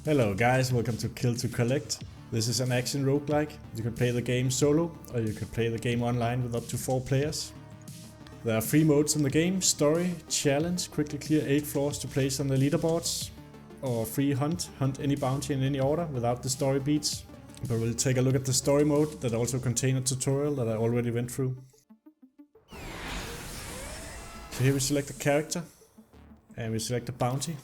Hello guys, welcome to Kill to Collect. This is an action roguelike. You can play the game solo or you can play the game online with up to 4 players. There are 3 modes in the game: story, challenge, quickly clear 8 floors to place on the leaderboards, or free hunt any bounty in any order without the story beats. But we'll take a look at the story mode that also contains a tutorial that I already went through. So here we select a character and we select a bounty.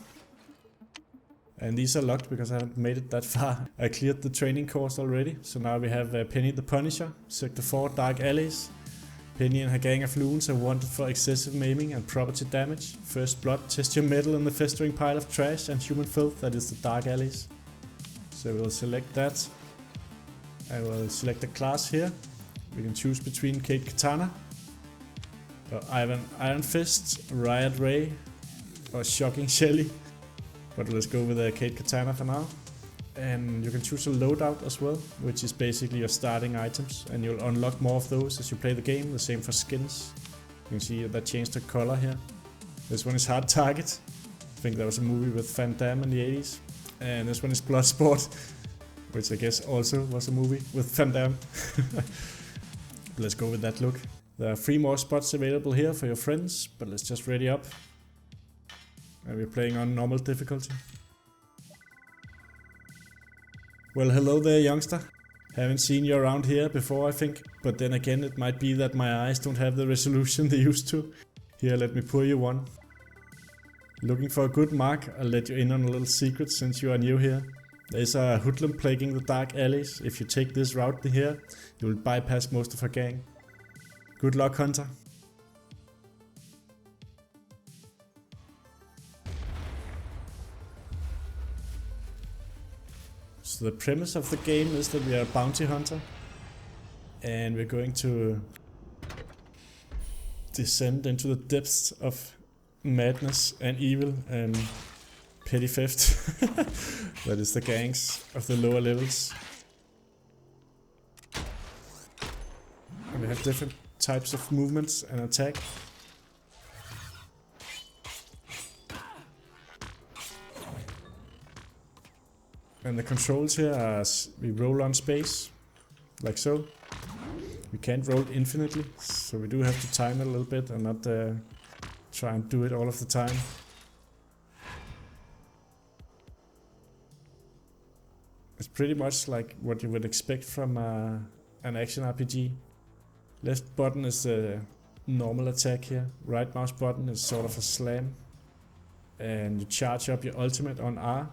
And these are locked because I haven't made it that far. I cleared the training course already. So now we have Penny the Punisher, Sector 4 Dark Alleys. Penny and her gang of loons are wanted for excessive maiming and property damage. First blood, test your metal in the festering pile of trash and human filth that is the Dark Alleys. So we'll select that. I will select a class here. We can choose between Kate Katana, or Iron Fist, Riot Ray, or Shocking Shelly. But let's go with Kate Katana for now. And you can choose a loadout as well, which is basically your starting items, and you'll unlock more of those as you play the game. The same for skins. You can see that changed the color here. This one is Hard Target. I think that was a movie with Van Damme in the 80s. And this one is Bloodsport, which I guess also was a movie with Van Damme. Let's go with that look. There are 3 more spots available here for your friends, but let's just ready up. And we're playing on normal difficulty. Well, hello there, youngster. Haven't seen you around here before, I think. But then again, it might be that my eyes don't have the resolution they used to. Here, let me pour you one. Looking for a good mark? I'll let you in on a little secret since you are new here. There's a hoodlum plaguing the Dark Alleys. If you take this route here, you will bypass most of her gang. Good luck, hunter. So the premise of the game is that we are a bounty hunter, and we're going to descend into the depths of madness and evil and petty theft. That is the gangs of the lower levels. And we have different types of movements and attack. And the controls here are we roll on space, like so. We can't roll infinitely, so we do have to time it a little bit and not try and do it all of the time. It's pretty much like what you would expect from an action RPG. Left button is a normal attack here. Right mouse button is sort of a slam. And you charge up your ultimate on R.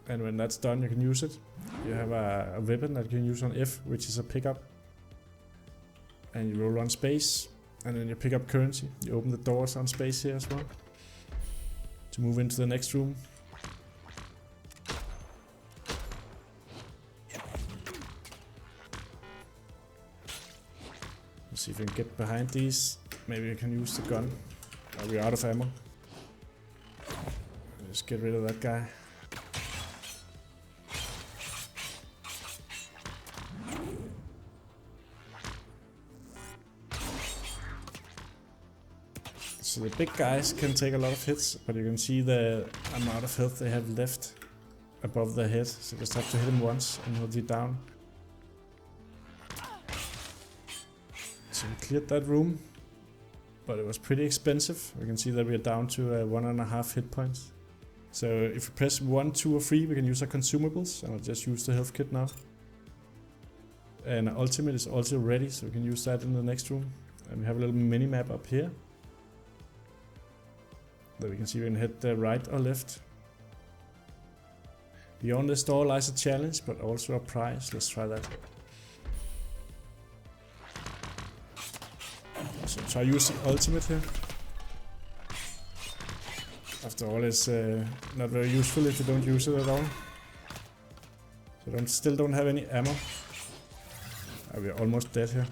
And when that's done, you can use it. You have a weapon that you can use on F, which is a pickup. And you roll on space, and then you pick up currency. You open the doors on space here as well, to move into the next room. Let's see if we can get behind these. Maybe we can use the gun. We're out of ammo. Let's get rid of that guy. So the big guys can take a lot of hits, but you can see the amount of health they have left above their head. So you just have to hit them once and he'll be down. So we cleared that room, but it was pretty expensive. We can see that we are down to 1.5 hit points. So if we press 1, 2 or 3, we can use our consumables, and I'll just use the health kit now. And our ultimate is also ready, so we can use that in the next room. And we have a little mini map up here that we can see we can hit right or left. Beyond this door lies a challenge, but also a prize. Let's try that. So try using ultimate here. After all, it's not very useful if you don't use it at all. So still don't have any ammo. We're almost dead here.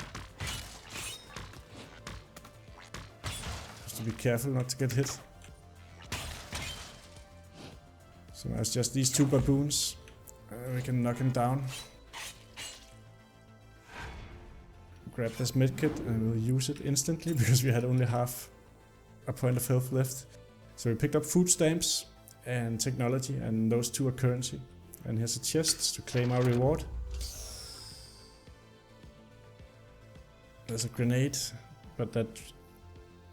Just to be careful not to get hit. So now it's just these 2 baboons. We can knock him down. Grab this medkit and we'll use it instantly because we had only half a point of health left. So we picked up food stamps and technology, and those two are currency. And here's a chest to claim our reward. There's a grenade, but that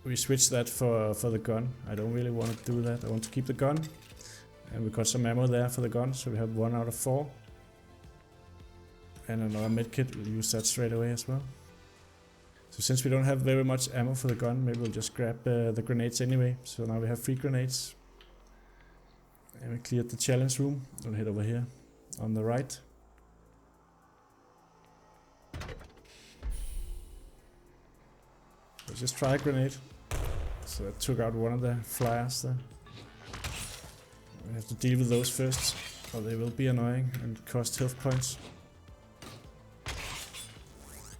we switched that for the gun. I don't really want to do that. I want to keep the gun, and we got some ammo there for the gun, so we have 1 out of 4. And another medkit, we'll use that straight away as well. So since we don't have very much ammo for the gun, maybe we'll just grab the grenades anyway. So now we have 3 grenades. And we cleared the challenge room. We'll head over here on the right. Let's just try a grenade. So that took out one of the flyers there. We have to deal with those first, or they will be annoying and cost health points.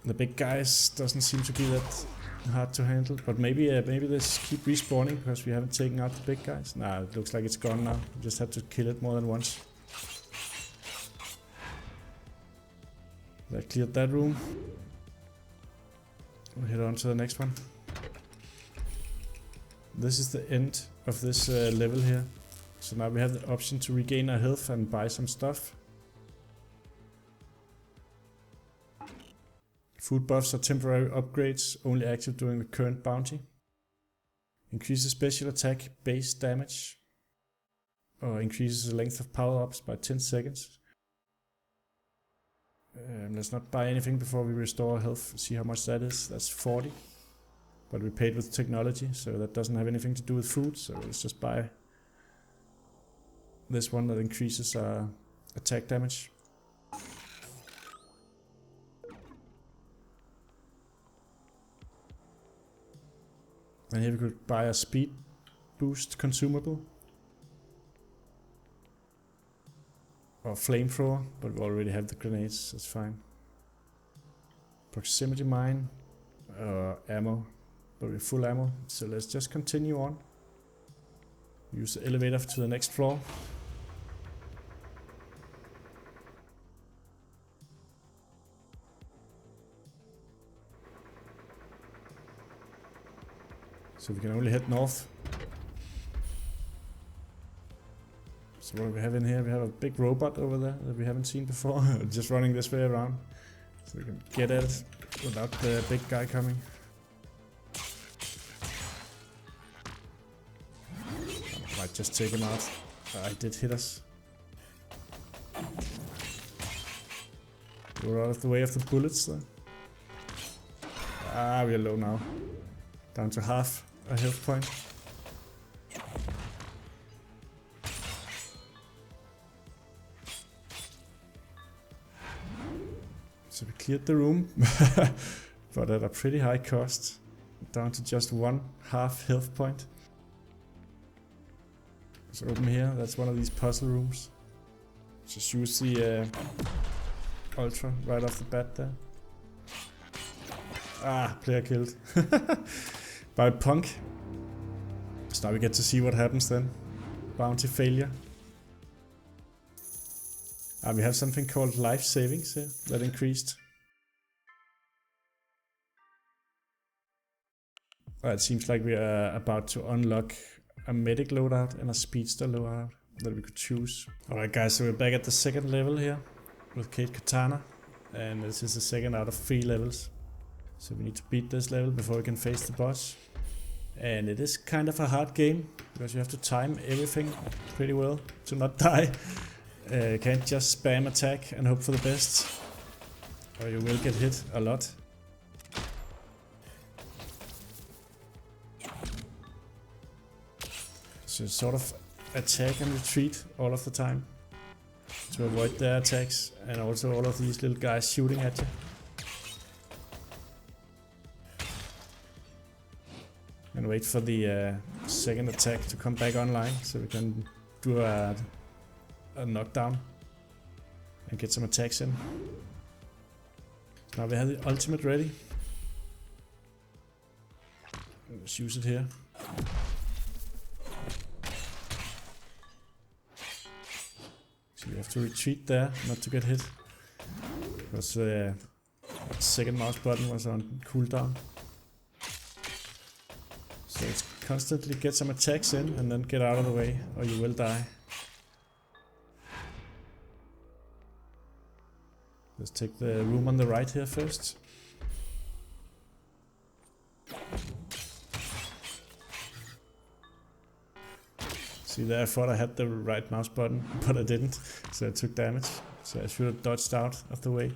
The big guys doesn't seem to be that hard to handle, but maybe this keep respawning because we haven't taken out the big guys. Nah, it looks like it's gone now. We just have to kill it more than once. That cleared that room. We'll head on to the next one. This is the end of this level here. So now we have the option to regain our health and buy some stuff. Food buffs are temporary upgrades, only active during the current bounty. Increases special attack base damage. Or increases the length of power-ups by 10 seconds. Let's not buy anything before we restore health. See how much that is. That's 40. But we paid with technology, so that doesn't have anything to do with food. So let's just buy this one that increases our attack damage. And here we could buy a speed boost consumable. Or flamethrower, but we already have the grenades, that's fine. Proximity mine, ammo, but we're full ammo, so let's just continue on. Use the elevator to the next floor. So we can only head north. So what do we have in here? We have a big robot over there that we haven't seen before. Just running this way around. So we can get at it without the big guy coming. I might just take him out. It did hit us. We're out of the way of the bullets though. We are low now. Down to half a health point. So we cleared the room, but at a pretty high cost. Down to just 1/2 health point. So open here, that's one of these puzzle rooms. Just use the ultra right off the bat there. Player killed. By punk. So now we get to see what happens then. Bounty failure. We have something called life savings here that increased. It seems like we are about to unlock a medic loadout and a speedster loadout that we could choose. Alright guys, so we're back at the second level here with Kate Katana. And this is the second out of 3 levels. So we need to beat this level before we can face the boss. And it is kind of a hard game, because you have to time everything pretty well to not die. You can't just spam attack and hope for the best, or you will get hit a lot. So sort of attack and retreat all of the time to avoid their attacks, and also all of these little guys shooting at you. And wait for the second attack to come back online, so we can do a knockdown and get some attacks in. Now we have the ultimate ready. Let's use it here. So you have to retreat there, not to get hit, because the second mouse button was on cooldown. So it's Constantly get some attacks in and then get out of the way or you will die. Let's take the room on the right here first. See there, I thought I had the right mouse button, but I didn't, so I took damage. So I should have dodged out of the way.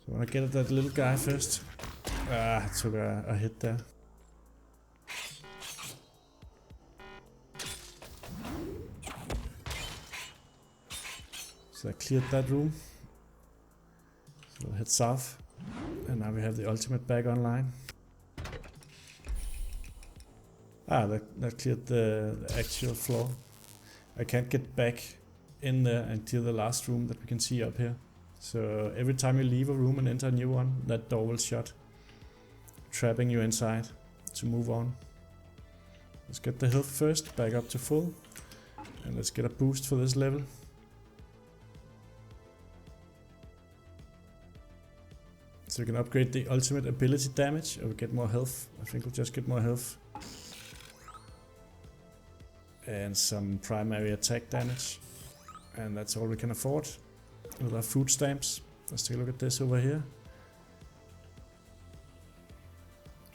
So I want to get at that little guy first. Ah, I took a hit there. So I cleared that room. So we'll head south. And now we have the ultimate back online. Ah, that cleared the actual floor. I can't get back in there until the last room that we can see up here. So every time you leave a room and enter a new one, that door will shut, trapping you inside to move on. Let's get the health first, back up to full. And let's get a boost for this level. So we can upgrade the ultimate ability damage, or we get more health. I think we'll just get more health. And some primary attack damage. And that's all we can afford with our food stamps. Let's take a look at this over here.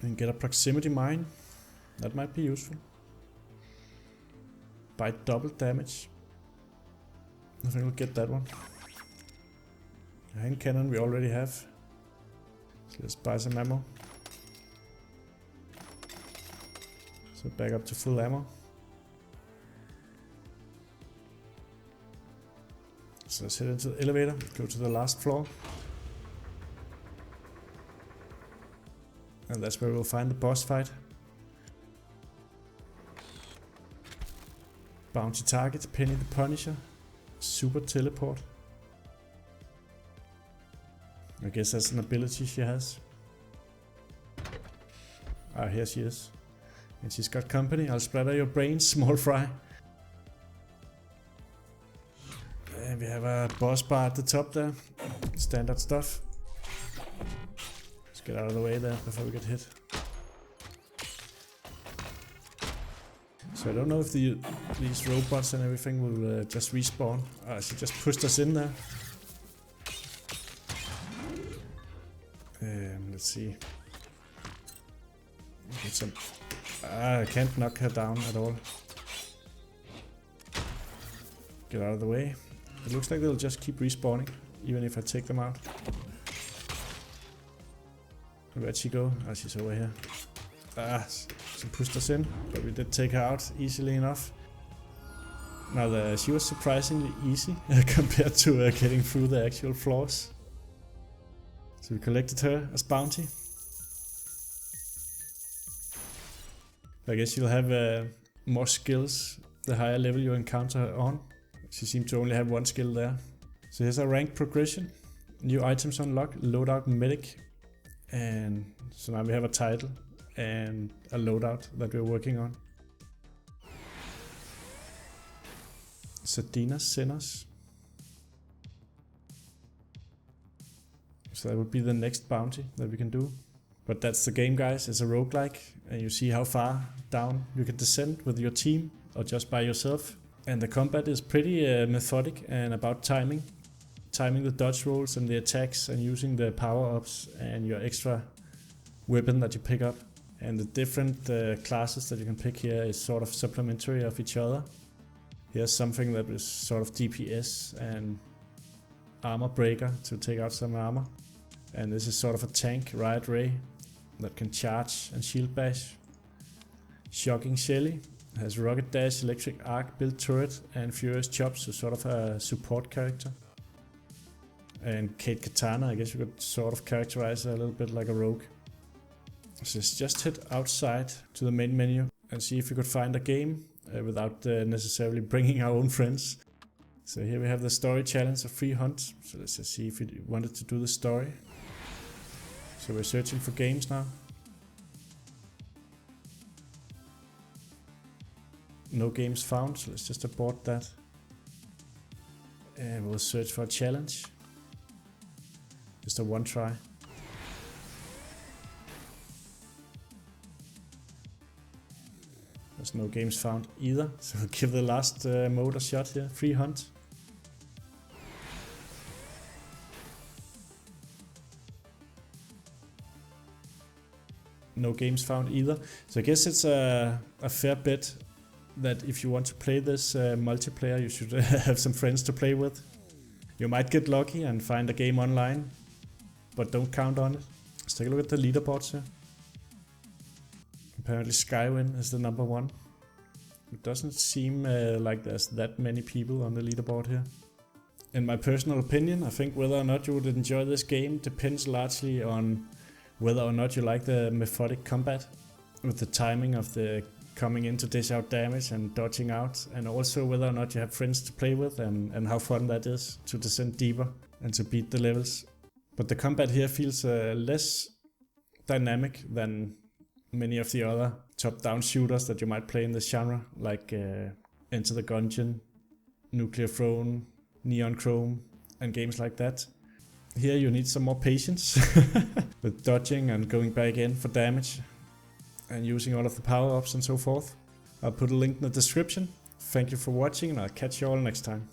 And get a proximity mine. That might be useful. By double damage. I think we'll get that one. A hand cannon we already have. So let's buy some ammo. So back up to full ammo. So let's head into the elevator, go to the last floor. And that's where we'll find the boss fight. Bounty target, Penny the Punisher. Super teleport. I guess that's an ability she has. Ah, here she is. And she's got company. I'll splatter your brains, small fry. And we have a boss bar at the top there. Standard stuff. Let's get out of the way there before we get hit. So I don't know if these robots and everything will just respawn. She just pushed us in there. Let's see. Get some. I can't knock her down at all. Get out of the way. It looks like they'll just keep respawning, even if I take them out. Where'd she go? Ah, she's over here. Ah, she pushed us in, but we did take her out easily enough. Now, she was surprisingly easy compared to getting through the actual floors. So we collected her as bounty. I guess you'll have more skills the higher level you encounter her on. She seemed to only have one skill there. So here's our rank progression. New items unlocked, loadout medic. And so now we have a title and a loadout that we're working on. Sardina's Sinners. So that would be the next bounty that we can do. But that's the game, guys. It's a roguelike, and you see how far down you can descend with your team or just by yourself. And the combat is pretty methodic and about timing. Timing the dodge rolls and the attacks and using the power-ups and your extra weapon that you pick up. And the different classes that you can pick here is sort of supplementary of each other. Here's something that is sort of DPS and armor breaker to take out some armor. And this is sort of a tank, Riot Ray, that can charge and shield bash. Shocking Shelly has rocket dash, electric arc, built turret, and furious chops, so sort of a support character. And Kate Katana, I guess you could sort of characterize her a little bit like a rogue. So let's just head outside to the main menu and see if we could find a game without necessarily bringing our own friends. So here we have the story challenge of free hunt. So let's just see if we wanted to do the story. So we're searching for games now. No games found, so let's just abort that. And we'll search for a challenge. Just a one try. There's no games found either, so we'll give the last mode a shot here. Free hunt. No games found either. So I guess it's a fair bet that if you want to play this multiplayer, you should have some friends to play with. You might get lucky and find a game online, but don't count on it. Let's take a look at the leaderboards here. Apparently Skywin is the number 1. It doesn't seem like there's that many people on the leaderboard here. In my personal opinion, I think whether or not you would enjoy this game depends largely on whether or not you like the methodic combat, with the timing of the coming in to dish out damage and dodging out, and also whether or not you have friends to play with and how fun that is to descend deeper and to beat the levels. But the combat here feels less dynamic than many of the other top-down shooters that you might play in this genre, like Enter the Gungeon, Nuclear Throne, Neon Chrome, and games like that. Here you need some more patience with dodging and going back in for damage and using all of the power-ups and so forth. I'll put a link in the description. Thank you for watching, and I'll catch you all next time.